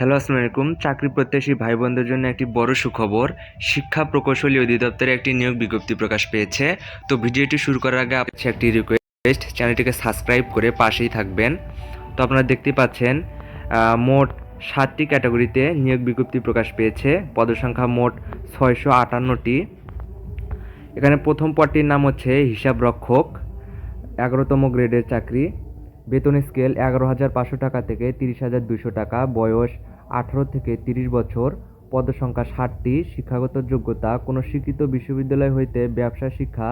Hello, আসসালামু আলাইকুম। চাকরি প্রত্যাশী ভাই বোনদের জন্য একটি বড় সুখবর। শিক্ষা প্রকৌশলী অধিদপ্তরে একটি নিয়োগ বিজ্ঞপ্তি প্রকাশ পেয়েছে। তো ভিডিওটি শুরু করার আগে আপনার একটি রিকোয়েস্ট, চ্যানেলটিকে সাবস্ক্রাইব করে পাশেই থাকবেন। তো আপনারা দেখতে পাচ্ছেন মোট 7টি ক্যাটাগরিতে নিয়োগ বিজ্ঞপ্তি প্রকাশ পেয়েছে। পদসংখ্যা মোট 658টি। এখানে প্রথম পদটির নাম হচ্ছে হিসাব রক্ষক, 11তম গ্রেডের চাকরি। বেতন স্কেল 11,500 টাকা থেকে 30,200 টাকা। বয়স 18 থেকে 30 বছর। পদসংখ্যা 60টি। শিক্ষাগত যোগ্যতা কোনো স্বীকৃত বিশ্ববিদ্যালয় হইতে ব্যবসা শিক্ষা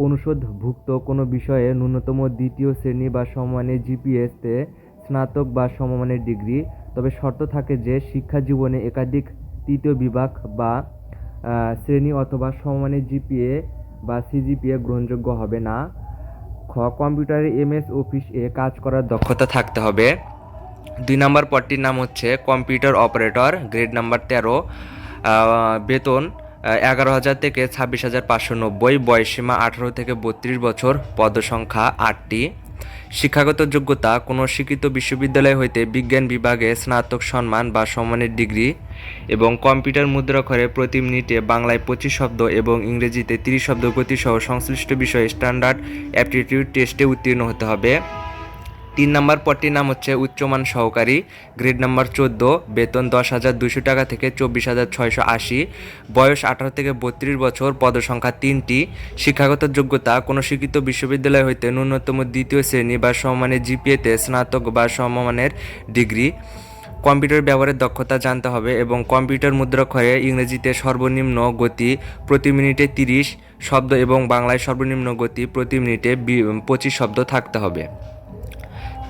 অনুষদভুক্ত কোনো বিষয়ে ন্যূনতম দ্বিতীয় শ্রেণী বা সমমানের জিপিএতে স্নাতক বা সমমানের ডিগ্রি। তবে শর্ত থাকে যে শিক্ষা জীবনে একাধিক তৃতীয় বিভাগ বা শ্রেণী অথবা সমমানের জিপিএ বা সিজিপিএ গ্রহণযোগ্য হবে না। খ, কম্পিউটারে এমএস অফিস এ কাজ করার দক্ষতা থাকতে হবে। 2 নম্বর পদটির নাম হচ্ছে কম্পিউটার অপারেটর, গ্রেড নাম্বার 13। বেতন 11,000 থেকে 26,590। বয়সসীমা 18 থেকে 32 বছর। পদসংখ্যা 8টি। শিক্ষাগত যোগ্যতা কোনো স্বীকৃত বিশ্ববিদ্যালয় হইতে বিজ্ঞান বিভাগে স্নাতক সম্মান বা সম্মানের ডিগ্রি এবং কম্পিউটার মুদ্রাক্ষরে প্রতি মিনিটে বাংলায় 25 শব্দ এবং ইংরেজিতে 30 শব্দ গতিসহ সংশ্লিষ্ট বিষয়ে স্ট্যান্ডার্ড অ্যাপটিটিউড টেস্টে উত্তীর্ণ হতে হবে। 3 নম্বর পদটির নাম হচ্ছে উচ্চমান সহকারী, গ্রেড নাম্বার 14। বেতন 10,200 টাকা থেকে 24,680। বয়স 18 থেকে 32 বছর। পদসংখ্যা 3টি। শিক্ষাগত যোগ্যতা কোনো স্বীকৃত বিশ্ববিদ্যালয় হইতে ন্যূনতম দ্বিতীয় শ্রেণী বা সমমানের জিপিএতে স্নাতক বা সমমানের ডিগ্রি। কম্পিউটার ব্যবহারের দক্ষতা জানতে হবে এবং কম্পিউটার মুদ্রাক্ষরে ইংরেজিতে সর্বনিম্ন গতি প্রতি মিনিটে 30 শব্দ এবং বাংলায় সর্বনিম্ন গতি প্রতি মিনিটে 25 শব্দ থাকতে হবে।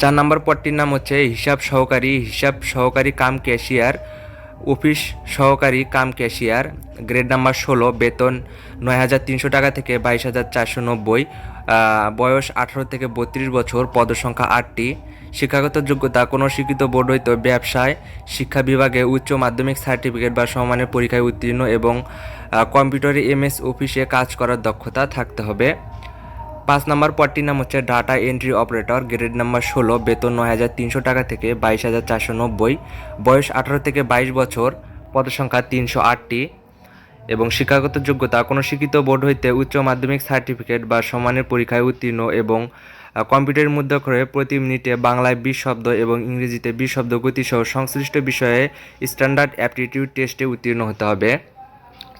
4 নম্বর পদটির নাম হচ্ছে হিসাব সহকারী কাম ক্যাশিয়ার, অফিস সহকারী কাম ক্যাশিয়ার, গ্রেড নাম্বার 16। বেতন 9,300 টাকা থেকে 22,490। বয়স 18 থেকে 32 বছর। পদসংখ্যা 8টি। শিক্ষাগত যোগ্যতা কোনো স্বীকৃত বোর্ড হইতে ব্যবসায় শিক্ষা বিভাগে উচ্চ মাধ্যমিক সার্টিফিকেট বা সমমানের পরীক্ষায় উত্তীর্ণ এবং কম্পিউটারে এমএস অফিসে কাজ করার দক্ষতা থাকতে হবে। 5 নম্বর পদটির নাম হচ্ছে data entry operator, grade number 16। বেতন 9,300 টাকা থেকে 22,490। বয়স 18 থেকে 22 বছর। পদসংখ্যা 308টি এবং শিক্ষাগত যোগ্যতা কোনো স্বীকৃত বোর্ড হইতে উচ্চ মাধ্যমিক সার্টিফিকেট বা সমানের পরীক্ষায় উত্তীর্ণ এবং কম্পিউটার মুদ্রাক্ষরে প্রতি মিনিটে বাংলায় 20 শব্দ এবং ইংরেজিতে 20 শব্দ গতিসহ সংশ্লিষ্ট বিষয়ে স্ট্যান্ডার্ড অ্যাপটিটিউড টেস্টে উত্তীর্ণ হতে হবে।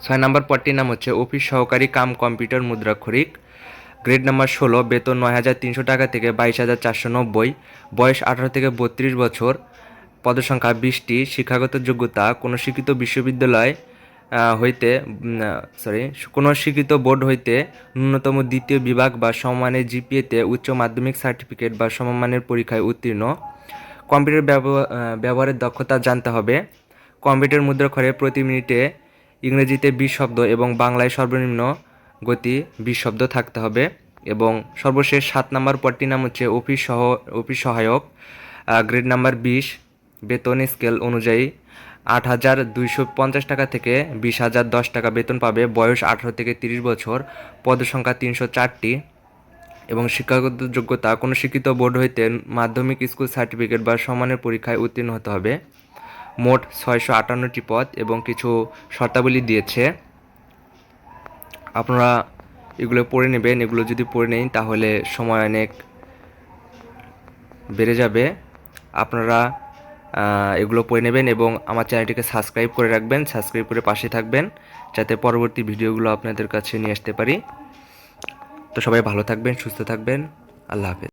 6 নম্বর পদটির নাম হচ্ছে অফিস সহকারী কাম কম্পিউটার মুদ্রাক্ষরিক, গ্রেড নাম্বার 16। বেতন 9,300 টাকা থেকে 22,490। বয়স 18 থেকে 32 বছর। পদসংখ্যা 20টি। শিক্ষাগত যোগ্যতা কোনো স্বীকৃত বিশ্ববিদ্যালয় কোনো স্বীকৃত বোর্ড হইতে ন্যূনতম দ্বিতীয় বিভাগ বা সমমানের জিপিএতে উচ্চ মাধ্যমিক সার্টিফিকেট বা সমমানের পরীক্ষায় উত্তীর্ণ। কম্পিউটার ব্যবহারের দক্ষতা জানতে হবে। কম্পিউটার মুদ্রাক্ষরে প্রতি মিনিটে ইংরেজিতে 20 শব্দ এবং বাংলায় সর্বনিম্ন গতি 20 শব্দ থাকতে হবে। এবং সর্বশেষ 7 নম্বর পদটির নাম হচ্ছে অফিস সহায়ক, গ্রেড নাম্বার 20। বেতন স্কেল অনুযায়ী 8,250 টাকা থেকে 20,010 টাকা বেতন পাবে। বয়স 18 থেকে 30 বছর। পদসংখ্যা 304টি এবং শিক্ষাগত যোগ্যতা কোনো শিক্ষিত বোর্ড হইতে মাধ্যমিক স্কুল সার্টিফিকেট বা সমানের পরীক্ষায় উত্তীর্ণ হতে হবে। মোট 658টি পদ এবং কিছু শর্তাবলী দিয়েছে। আপনারা এগুলো পড়ে নেবেন। এগুলো যদি পড়ে নেন তাহলে সময় অনেক বেড়ে যাবে। আপনারা এগুলো পড়ে নেবেন এবং আমার চ্যানেলটিকে সাবস্ক্রাইব করে রাখবেন, সাবস্ক্রাইব করে পাশে থাকবেন যাতে পরবর্তী ভিডিওগুলো আপনাদের কাছে নিয়ে আসতে পারি। তো সবাই ভালো থাকবেন, সুস্থ থাকবেন। আল্লাহ হাফেজ।